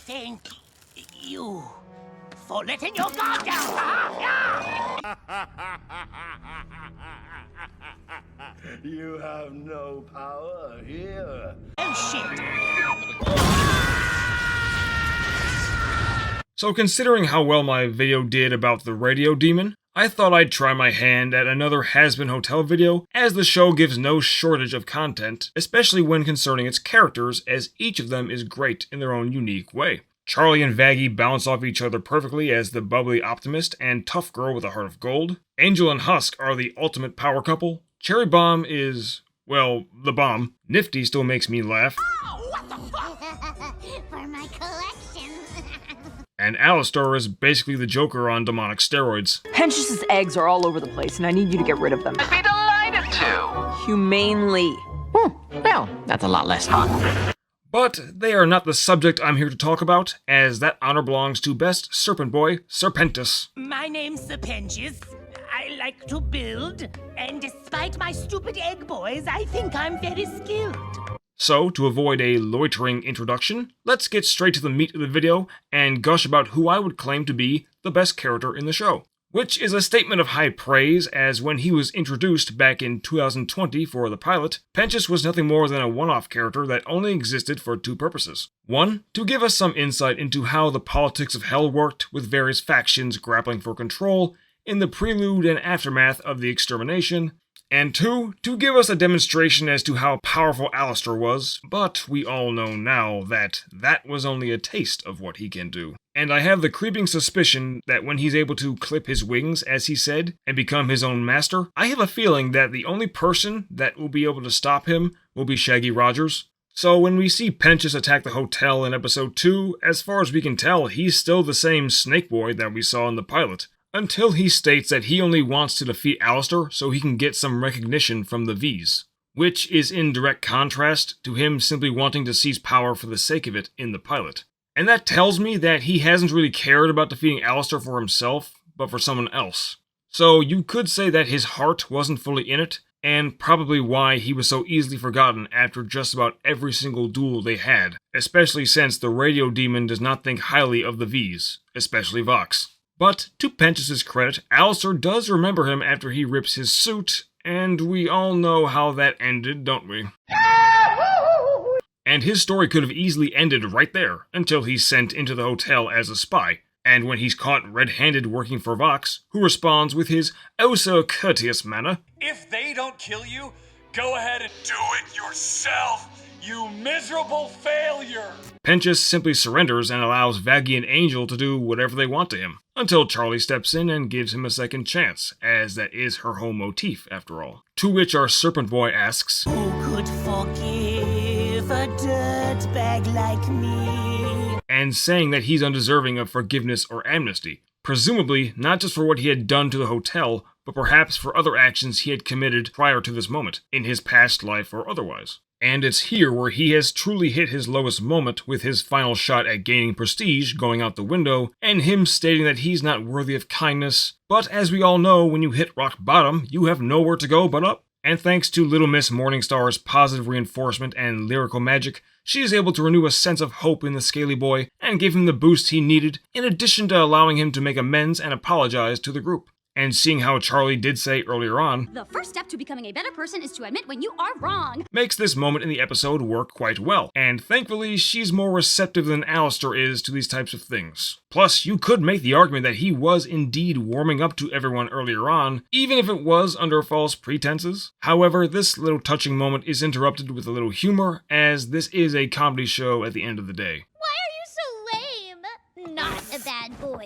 thank you for letting your guard down. You have no power here. Oh, shit. So considering how well my video did about the radio demon, I thought I'd try my hand at another Hazbin Hotel video, as the show gives no shortage of content, especially when concerning its characters, as each of them is great in their own unique way. Charlie and Vaggie bounce off each other perfectly as the bubbly optimist and tough girl with a heart of gold. Angel and Husk are the ultimate power couple. Cherry Bomb is, well, the bomb. Nifty still makes me laugh. Oh, what the fuck? For my collection. And Alastor is basically the Joker on demonic steroids. Pentious' eggs are all over the place, and I need you to get rid of them. I'd be delighted to. Humanely. Well, that's a lot less hot. But they are not the subject I'm here to talk about, as that honor belongs to best serpent boy, Pentious. My name's Pentious. I like to build, and despite my stupid egg boys, I think I'm very skilled. So, to avoid a loitering introduction, let's get straight to the meat of the video and gush about who I would claim to be the best character in the show. Which is a statement of high praise, as when he was introduced back in 2020 for the pilot, Pentious was nothing more than a one-off character that only existed for two purposes. One, to give us some insight into how the politics of hell worked, with various factions grappling for control in the prelude and aftermath of the extermination. And two, to give us a demonstration as to how powerful Alastor was, but we all know now that that was only a taste of what he can do. And I have the creeping suspicion that when he's able to clip his wings, as he said, and become his own master, I have a feeling that the only person that will be able to stop him will be Shaggy Rogers. So when we see Pentious attack the hotel in episode 2, as far as we can tell, he's still the same Snake Boy that we saw in the pilot. Until he states that he only wants to defeat Alastor so he can get some recognition from the V's, which is in direct contrast to him simply wanting to seize power for the sake of it in the pilot. And that tells me that he hasn't really cared about defeating Alastor for himself, but for someone else. So you could say that his heart wasn't fully in it, and probably why he was so easily forgotten after just about every single duel they had, especially since the radio demon does not think highly of the V's, especially Vox. But, to Pentious' credit, Alastor does remember him after he rips his suit, and we all know how that ended, don't we? And his story could have easily ended right there, until he's sent into the hotel as a spy, and when he's caught red-handed working for Vox, who responds with his oh-so-courteous manner. If they don't kill you, go ahead and do it yourself, you miserable failure! Pentious simply surrenders and allows Vaggie and Angel to do whatever they want to him, until Charlie steps in and gives him a second chance, as that is her whole motif after all. To which our Serpent Boy asks, Who could forgive a dirtbag like me? And saying that he's undeserving of forgiveness or amnesty, presumably not just for what he had done to the hotel, but perhaps for other actions he had committed prior to this moment, in his past life or otherwise. And it's here where he has truly hit his lowest moment with his final shot at gaining prestige going out the window, and him stating that he's not worthy of kindness. But as we all know, when you hit rock bottom, you have nowhere to go but up. And thanks to Little Miss Morningstar's positive reinforcement and lyrical magic, she is able to renew a sense of hope in the Scaly Boy and give him the boost he needed, in addition to allowing him to make amends and apologize to the group. And seeing how Charlie did say earlier on, The first step to becoming a better person is to admit when you are wrong. makes this moment in the episode work quite well, and thankfully she's more receptive than Alastor is to these types of things. Plus, you could make the argument that he was indeed warming up to everyone earlier on, even if it was under false pretenses. However, this little touching moment is interrupted with a little humor, as this is a comedy show at the end of the day. Why are you so lame? Not a bad boy.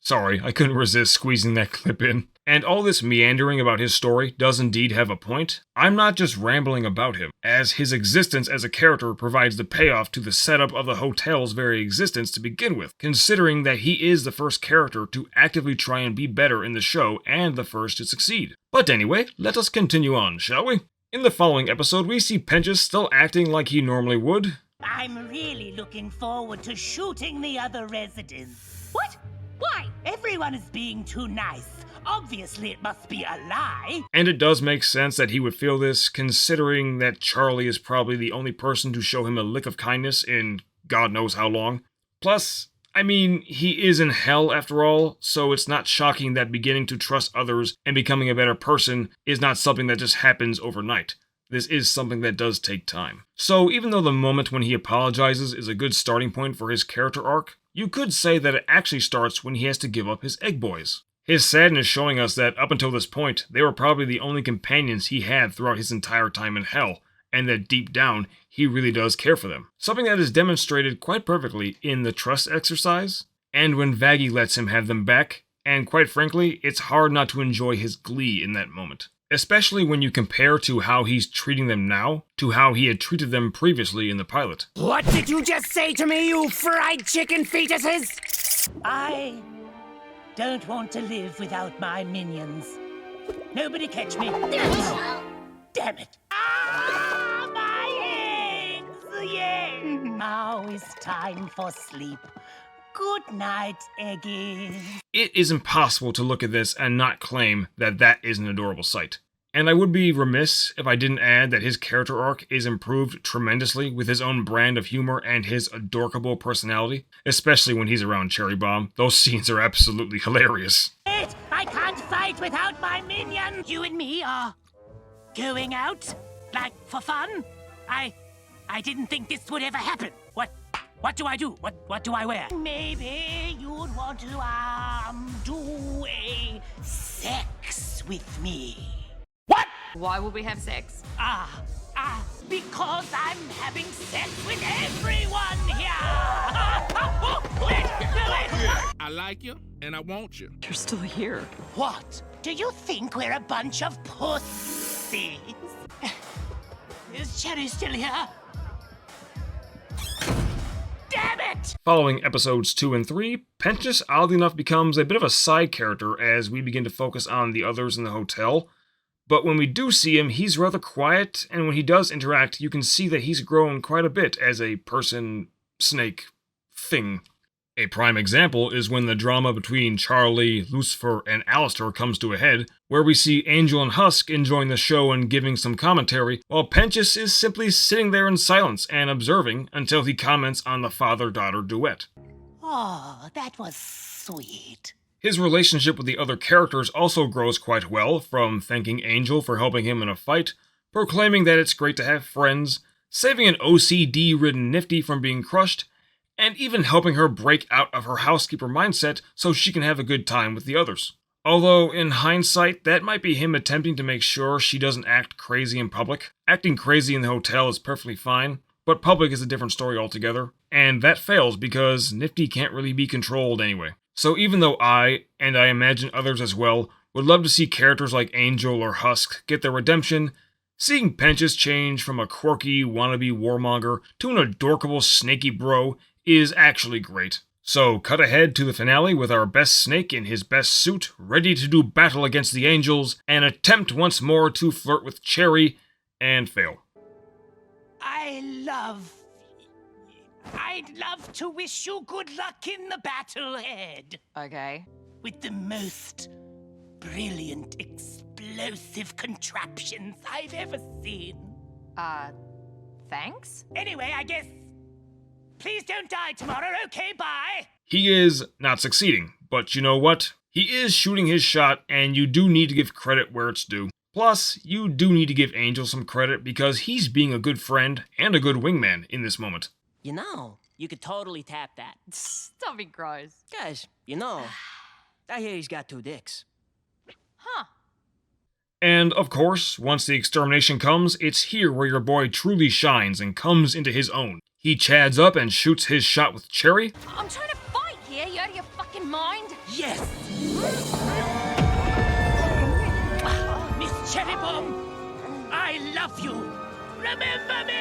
Sorry, I couldn't resist squeezing that clip in. And all this meandering about his story does indeed have a point. I'm not just rambling about him, as his existence as a character provides the payoff to the setup of the hotel's very existence to begin with, considering that he is the first character to actively try and be better in the show and the first to succeed. But anyway, let us continue on, shall we? In the following episode, we see Pentious still acting like he normally would. I'm really looking forward to shooting the other residents. What? Why? Everyone is being too nice. Obviously, it must be a lie. And it does make sense that he would feel this, considering that Charlie is probably the only person to show him a lick of kindness in God knows how long. Plus, I mean, he is in hell after all, so it's not shocking that beginning to trust others and becoming a better person is not something that just happens overnight. This is something that does take time. So even though the moment when he apologizes is a good starting point for his character arc, you could say that it actually starts when he has to give up his egg boys. His sadness showing us that up until this point, they were probably the only companions he had throughout his entire time in hell, and that deep down, he really does care for them. Something that is demonstrated quite perfectly in the trust exercise, and when Vaggie lets him have them back, and quite frankly, it's hard not to enjoy his glee in that moment. Especially when you compare to how he's treating them now, to how he had treated them previously in the pilot. What did you just say to me, you fried chicken fetuses? I don't want to live without my minions. Nobody catch me. Damn it. Ah, my eggs! Yeah. Now is time for sleep. Good night, Eggies. It is impossible to look at this and not claim that that is an adorable sight. And I would be remiss if I didn't add that his character arc is improved tremendously with his own brand of humor and his adorable personality, especially when he's around Cherry Bomb. Those scenes are absolutely hilarious. I can't fight without my minions. You and me are going out, like for fun. I didn't think this would ever happen. What do I do? What do I wear? Maybe you'd want to do a sex with me. What? Why would we have sex? Because I'm having sex with everyone here. Let's do it. I like you, and I want you. You're still here. What? Do you think we're a bunch of pussies? Is Cherry still here? Damn it! Following episodes 2 and 3, Pentious oddly enough becomes a bit of a side character as we begin to focus on the others in the hotel. But when we do see him, he's rather quiet, and when he does interact, you can see that he's grown quite a bit as a person, snake, thing. A prime example is when the drama between Charlie, Lucifer, and Alastor comes to a head, where we see Angel and Husk enjoying the show and giving some commentary, while Pentious is simply sitting there in silence and observing until he comments on the father-daughter duet. Oh, that was sweet. His relationship with the other characters also grows quite well, from thanking Angel for helping him in a fight, proclaiming that it's great to have friends, saving an OCD-ridden Nifty from being crushed, and even helping her break out of her housekeeper mindset so she can have a good time with the others. Although, in hindsight, that might be him attempting to make sure she doesn't act crazy in public. Acting crazy in the hotel is perfectly fine, but public is a different story altogether, and that fails because Nifty can't really be controlled anyway. So even though I, and I imagine others as well, would love to see characters like Angel or Husk get their redemption, seeing Pentious change from a quirky, wannabe warmonger to an adorable snaky bro is actually great. So cut ahead to the finale with our best snake in his best suit, ready to do battle against the angels, and attempt once more to flirt with Cherry, and fail. I'd love to wish you good luck in the battle ahead. Okay. With the most brilliant, explosive contraptions I've ever seen. Thanks? Anyway, I guess... Please don't die tomorrow, okay, bye! He is not succeeding, but you know what? He is shooting his shot, and you do need to give credit where it's due. Plus, you do need to give Angel some credit because he's being a good friend and a good wingman in this moment. You know, you could totally tap that. Don't be gross. Guys, you know, I hear he's got 2 dicks. Huh. And, of course, once the extermination comes, it's here where your boy truly shines and comes into his own. He chads up and shoots his shot with Cherry. I'm trying to fight here. You out of your fucking mind? Yes! Miss Cherry Bomb, I love you. Remember me!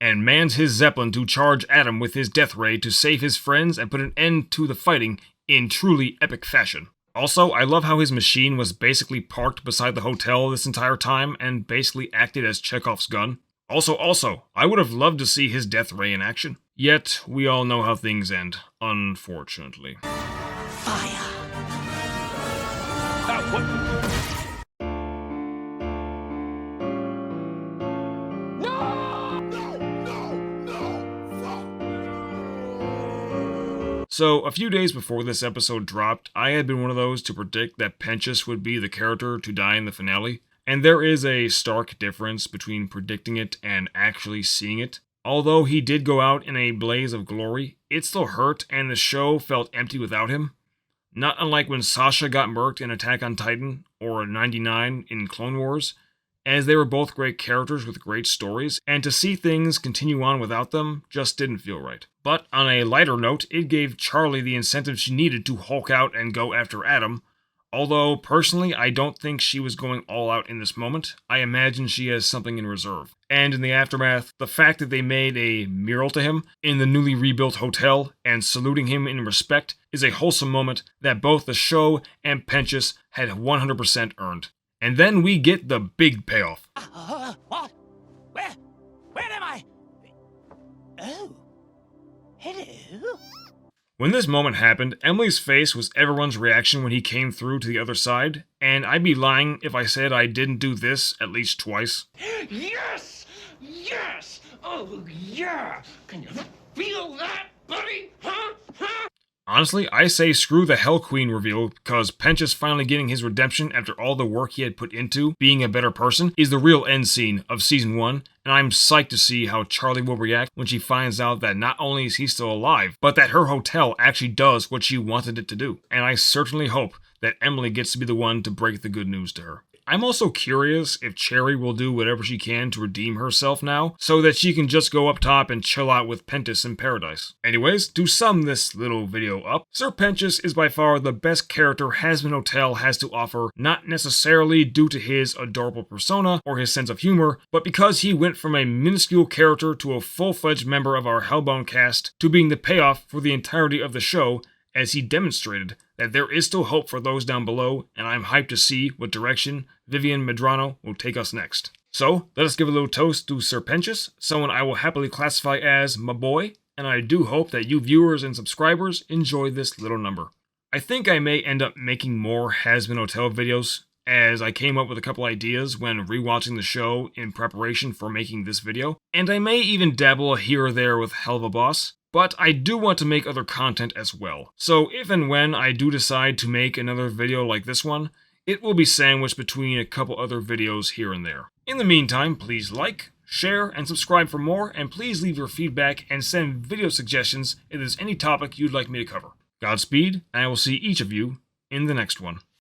And mans his Zeppelin to charge Adam with his death ray to save his friends and put an end to the fighting in truly epic fashion. Also, I love how his machine was basically parked beside the hotel this entire time and basically acted as Chekhov's gun. Also, I would have loved to see his death ray in action. Yet, we all know how things end, unfortunately. Fire! So, a few days before this episode dropped, I had been one of those to predict that Pentious would be the character to die in the finale, and there is a stark difference between predicting it and actually seeing it. Although he did go out in a blaze of glory, it still hurt and the show felt empty without him. Not unlike when Sasha got murked in Attack on Titan, or 99 in Clone Wars, as they were both great characters with great stories, and to see things continue on without them just didn't feel right. But on a lighter note, it gave Charlie the incentive she needed to Hulk out and go after Adam. Although, personally, I don't think she was going all out in this moment. I imagine she has something in reserve. And in the aftermath, the fact that they made a mural to him in the newly rebuilt hotel and saluting him in respect is a wholesome moment that both the show and Pentious had 100% earned. And then we get the big payoff. What? Where am I? Oh. Hello? When this moment happened, Emily's face was everyone's reaction when he came through to the other side, and I'd be lying if I said I didn't do this at least twice. Yes! Yes! Oh, yeah! Can you feel that, buddy? Huh? Honestly, I say screw the Hell Queen reveal, because Pentious finally getting his redemption after all the work he had put into being a better person is the real end scene of Season 1, and I'm psyched to see how Charlie will react when she finds out that not only is he still alive, but that her hotel actually does what she wanted it to do. And I certainly hope that Emily gets to be the one to break the good news to her. I'm also curious if Cherry will do whatever she can to redeem herself now, so that she can just go up top and chill out with Pentious in paradise. Anyways, to sum this little video up, Sir Pentious is by far the best character Hazbin Hotel has to offer, not necessarily due to his adorable persona or his sense of humor, but because he went from a minuscule character to a full-fledged member of our Hellbound cast to being the payoff for the entirety of the show, as he demonstrated that there is still hope for those down below, and I'm hyped to see what direction Vivian Medrano will take us next. So, let us give a little toast to Sir Pentious, someone I will happily classify as my boy, and I do hope that you viewers and subscribers enjoy this little number. I think I may end up making more Hazbin Hotel videos, as I came up with a couple ideas when rewatching the show in preparation for making this video, and I may even dabble here or there with Helva Boss. But I do want to make other content as well. So if and when I do decide to make another video like this one, it will be sandwiched between a couple other videos here and there. In the meantime, please like, share, and subscribe for more, and please leave your feedback and send video suggestions if there's any topic you'd like me to cover. Godspeed, and I will see each of you in the next one.